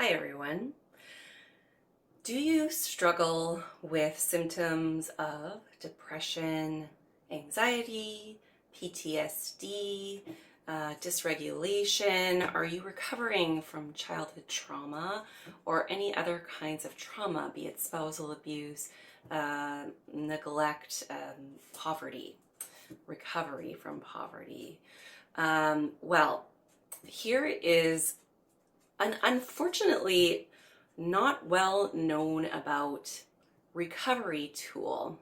Hi everyone. Do you struggle with symptoms of depression, anxiety, PTSD, dysregulation? Are you recovering from childhood trauma or any other kinds of trauma, be it spousal abuse, neglect, poverty, recovery from poverty? Well, here is an unfortunately not well known about recovery tool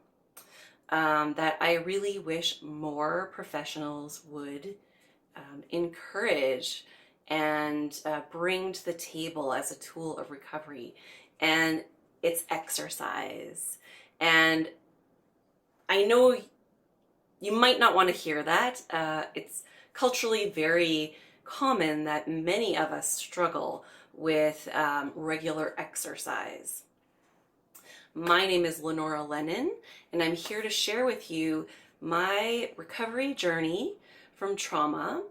that I really wish more professionals would encourage and bring to the table as a tool of recovery. And it's exercise. And I know you might not want to hear that. It's culturally very common that many of us struggle with regular exercise. My name is Lanora Lennon, and I'm here to share with you my recovery journey from trauma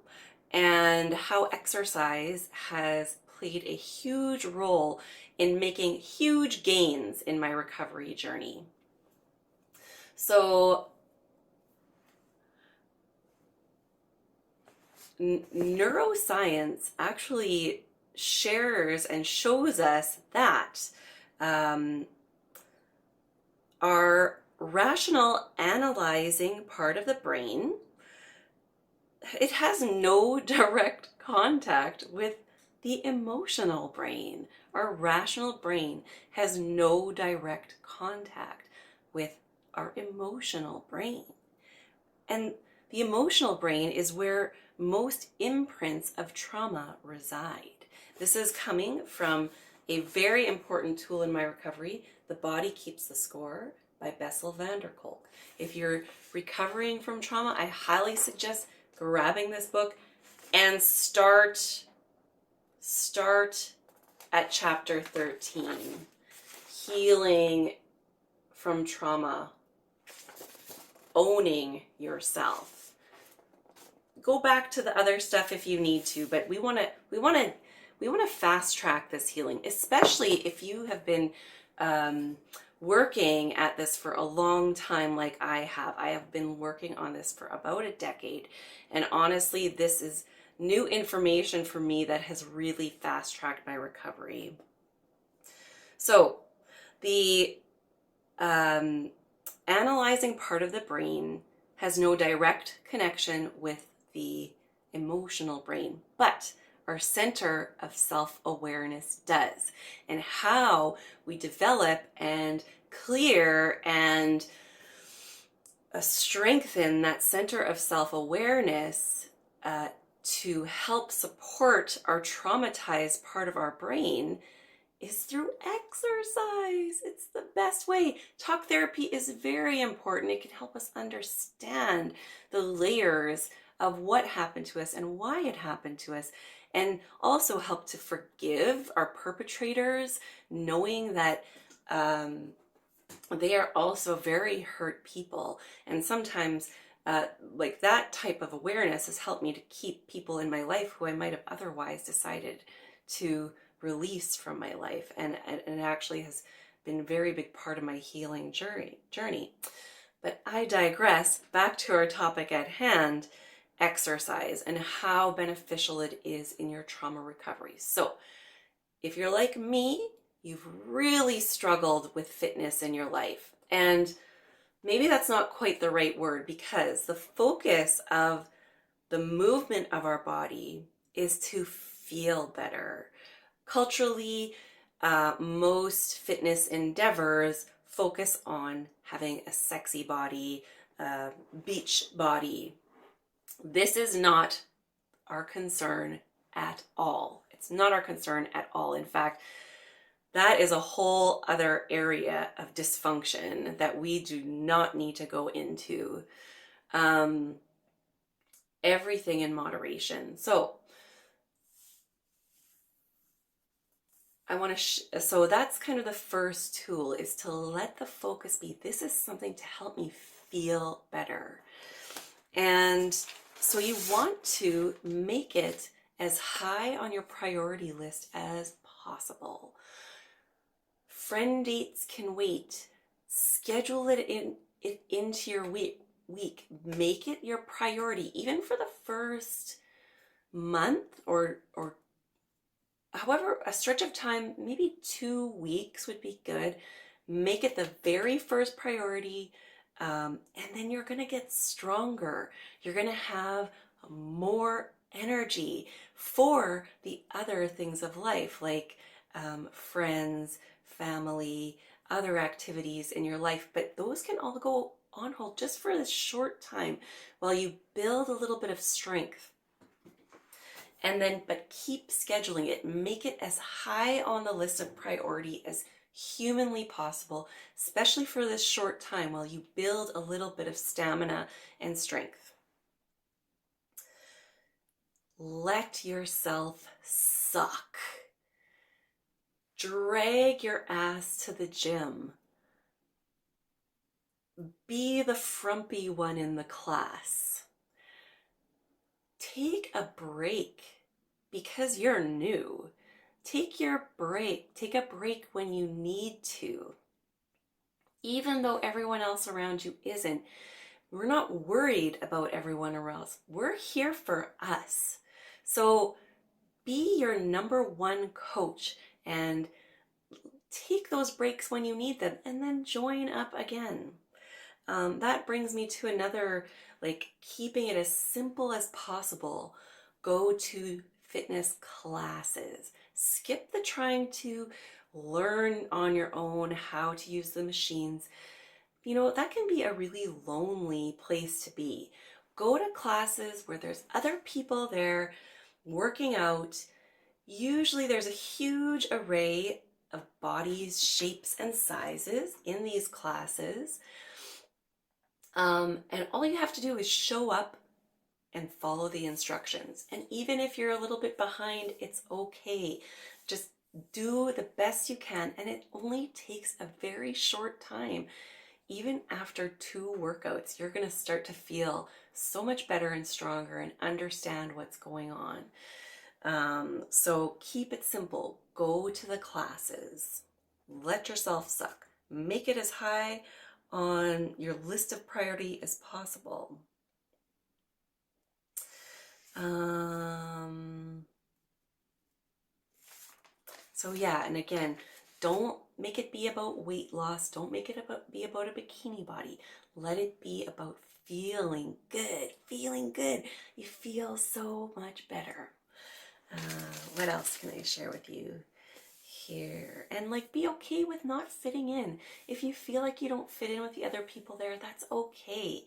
and how exercise has played a huge role in making huge gains in my recovery journey. So, neuroscience actually shares and shows us that our rational analyzing part of the brain, it has no direct contact with the emotional brain. Our rational brain has no direct contact with our emotional brain. And the emotional brain is where most imprints of trauma reside. This is coming from a very important tool in my recovery, The Body Keeps the Score by Bessel van der Kolk. If you're recovering from trauma, I highly suggest grabbing this book and start at chapter 13, Healing from Trauma, Owning Yourself. Go back to the other stuff if you need to, but we want to fast track this healing, especially if you have been working at this for a long time like I have. I have been working on this for about a decade, and honestly, this is new information for me that has really fast tracked my recovery. So the analyzing part of the brain has no direct connection with the emotional brain, but our center of self-awareness does. And how we develop and clear and strengthen that center of self-awareness to help support our traumatized part of our brain is through exercise. It's the best way. Talk therapy is very important. It can help us understand the layers of what happened to us and why it happened to us, and also help to forgive our perpetrators, knowing that they are also very hurt people. And sometimes like that type of awareness has helped me to keep people in my life who I might have otherwise decided to release from my life, and it actually has been a very big part of my healing journey. But I digress. Back to our topic at hand, exercise and how beneficial it is in your trauma recovery. So if you're like me, you've really struggled with fitness in your life, and maybe that's not quite the right word, because the focus of the movement of our body is to feel better. Culturally, most fitness endeavors focus on having a sexy body, beach body. This is not our concern at all. It's not our concern at all. In fact, that is a whole other area of dysfunction that we do not need to go into. Everything in moderation. So so that's kind of the first tool, is to let the focus be, this is something to help me feel better. And so you want to make it as high on your priority list as possible. Friend dates can wait. Schedule it into your week. Make it your priority, even for the first month or however, a stretch of time, maybe 2 weeks would be good. Make it the very first priority, and then you're going to get stronger. You're going to have more energy for the other things of life, like friends, family, other activities in your life. But those can all go on hold just for this short time while you build a little bit of strength. And then, but keep scheduling it. Make it as high on the list of priority as humanly possible, especially for this short time while you build a little bit of stamina and strength. Let yourself suck. Drag your ass to the gym. Be the frumpy one in the class. Take a break because you're new. Take a break when you need to. Even though everyone else around you isn't, we're not worried about everyone else. We're here for us. So be your number one coach and take those breaks when you need them and then join up again. That brings me to another, like keeping it as simple as possible. Go to fitness classes. Skip the trying to learn on your own how to use the machines. You know, that can be a really lonely place to be. Go to classes where there's other people there working out. Usually there's a huge array of bodies, shapes, and sizes in these classes. And all you have to do is show up and follow the instructions. And even if you're a little bit behind, it's okay. Just do the best you can. And it only takes a very short time. Even after 2 workouts, you're going to start to feel so much better and stronger and understand what's going on. So keep it simple. Go to the classes. Let yourself suck. Make it as high on your list of priority as possible. So yeah, and again, don't make it be about weight loss. Don't make it be about a bikini body. Let it be about feeling good, feeling good. You feel so much better. What else can I share with you here? And like, be okay with not fitting in. If you feel like you don't fit in with the other people there, that's okay.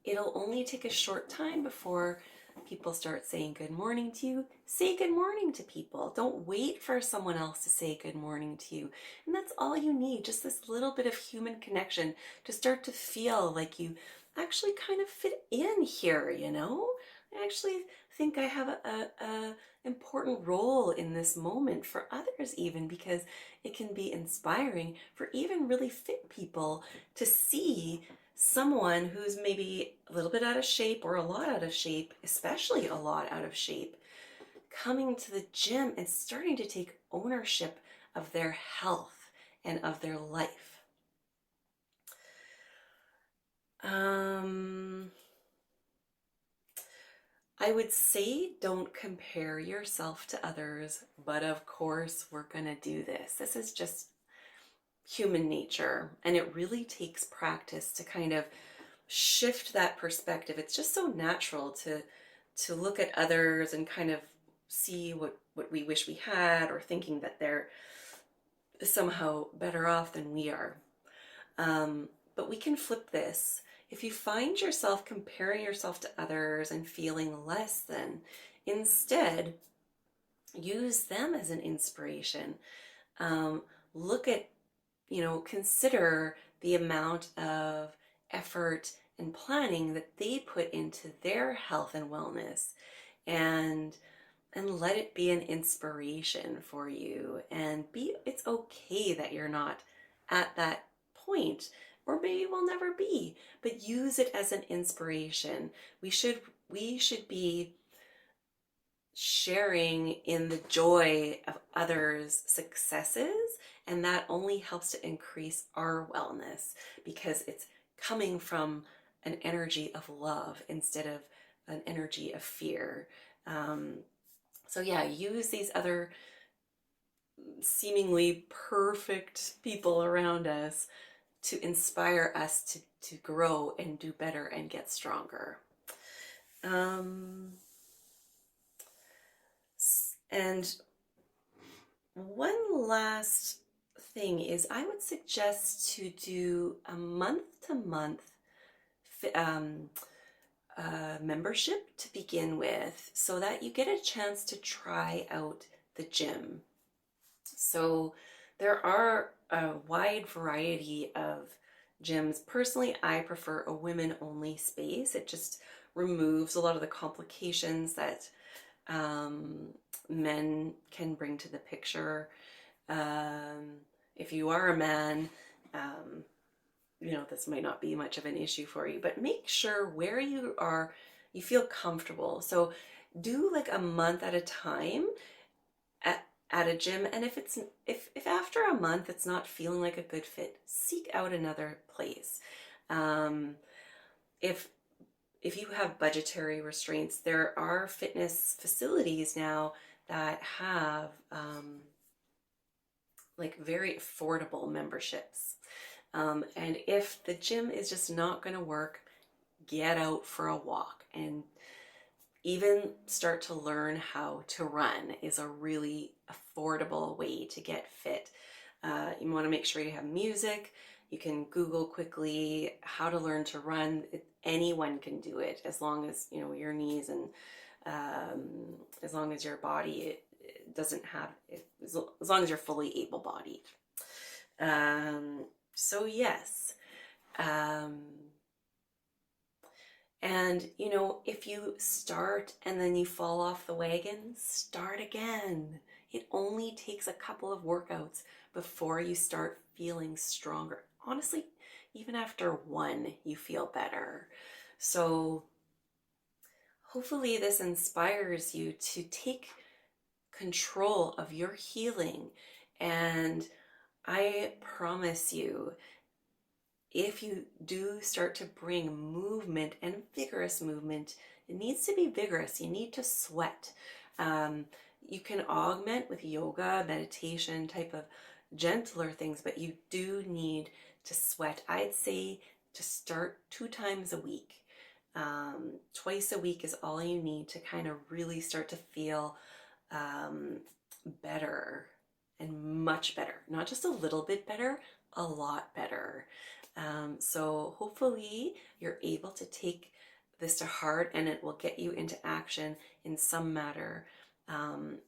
It'll only take a short time before people start saying good morning to you. Say good morning to people. Don't wait for someone else to say good morning to you. And that's all you need, just this little bit of human connection to start to feel like you actually kind of fit in here, you know? I actually think I have a important role in this moment for others, even because it can be inspiring for even really fit people to see someone who's maybe a little bit out of shape or a lot out of shape, especially a lot out of shape, coming to the gym and starting to take ownership of their health and of their life. I would say don't compare yourself to others, but of course we're gonna do this. This is just human nature, and it really takes practice to kind of shift that perspective. It's just so natural to look at others and kind of see what we wish we had, or thinking that they're somehow better off than we are. But we can flip this. If you find yourself comparing yourself to others and feeling less than, instead use them as an inspiration. Look at, consider the amount of effort and planning that they put into their health and wellness, and let it be an inspiration for you. And it's okay that you're not at that point, or maybe will never be, but use it as an inspiration. We should be sharing in the joy of others' successes, and that only helps to increase our wellness because it's coming from an energy of love instead of an energy of fear. Um, so yeah, use these other seemingly perfect people around us to inspire us to grow and do better and get stronger. Um, and one last thing is I would suggest to do a month-to-month um, membership to begin with so that you get a chance to try out the gym. So there are a wide variety of gyms. Personally, I prefer a women-only space. It just removes a lot of the complications that men can bring to the picture. Um, if you are a man, um, this might not be much of an issue for you, but make sure where you are, you feel comfortable. So do like a month at a time at a gym. And if after a month it's not feeling like a good fit, seek out another place. Um, if if you have budgetary restraints, there are fitness facilities now that have like very affordable memberships. And if the gym is just not going to work, get out for a walk and even start to learn how to run is a really affordable way to get fit. You want to make sure you have music. You can Google quickly how to learn to run. Anyone can do it as long as your knees and as long as your body doesn't have as long as you're fully able-bodied. So yes. And if you start and then you fall off the wagon, start again. It only takes a couple of workouts before you start feeling stronger. Honestly, even after one, you feel better. So hopefully this inspires you to take control of your healing. And I promise you, if you do start to bring movement and vigorous movement, it needs to be vigorous. You need to sweat. You can augment with yoga, meditation, type of gentler things, but you do need to sweat. I'd say to start 2 times a week. Twice a week is all you need to kind of really start to feel better and much better. Not just a little bit better, a lot better. So hopefully you're able to take this to heart and it will get you into action in some matter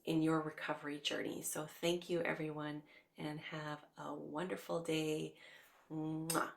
in your recovery journey. So thank you everyone and have a wonderful day. Mwah.